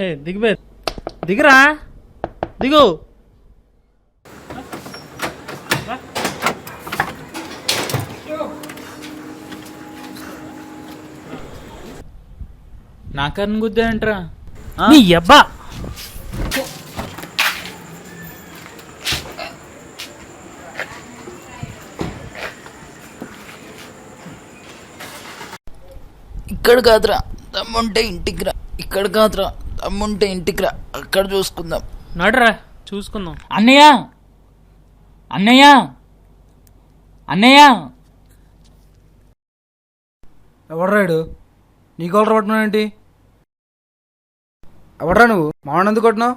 ఏ దిగుబే, దిగురా, దిగు. నాకని గుద్దేంట్రా నీ అబ్బా ఇక్కడ కాదురా తమ్ముంటే ఇంటికి రా, ఇక్కడ కాదురా తమ్ముంటే ఇంటికి రా, అక్కడ చూసుకుందాం. నడరా చూసుకుందాం. అన్నయ్య అన్నయ్య అన్నయ్య ఎవడ్రాడు నీ కాలర్ పట్టున్నావు ఏంటి? ఎవడ్రా నువ్వు? మావాణెందుకు కొట్టినావు?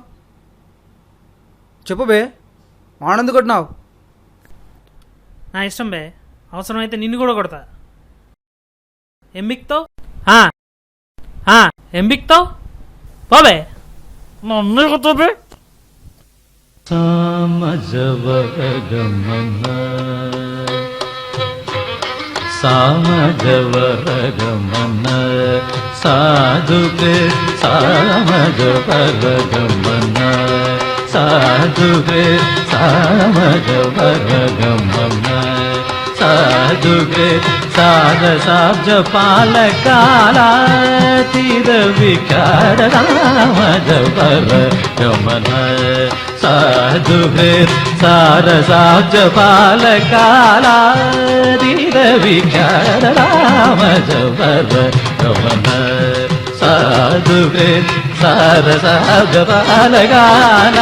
చెప్పు బే, మావాణెందుకు కొట్టినావు? నా ఇష్టం బే, అవసరమైతే నిన్ను కూడా కొడతా. ఎంబిక్తావు ఎంబిక్తావు బాబే, మా అన్నయ్య కొత్తా బే. సామజవరగమన సాధుకే సామజవరగమన సాధుకే సామజవరగమన సాధుకే సాధ సాబ్జ పాలకాల తీర వికార రామజవరగమన సాధుకే సార సాబ్జ పాలకాల తీర వికార రామజవరగమన సాధుకే సార సాబ్జ పాలకాల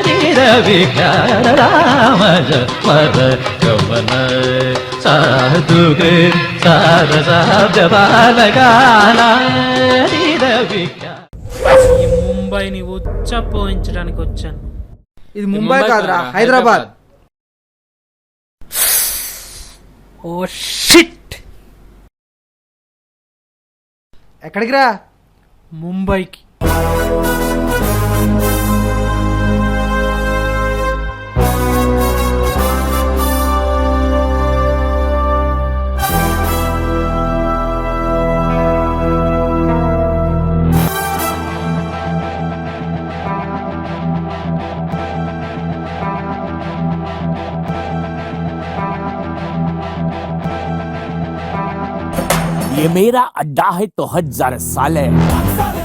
తీర వికార రామజవరగమన సాధుకే సార సాబ్జ పాలకాల తీర వికార. ఈ ముంబైని ఉచ్చపోయించడానికి వచ్చాను. ఇది ముంబై కాదురా, హైదరాబాద్. ఓ షిట్, ఎక్కడికి రా? ముంబైకి. ये मेरा अड्डा है तो 1000 साल है।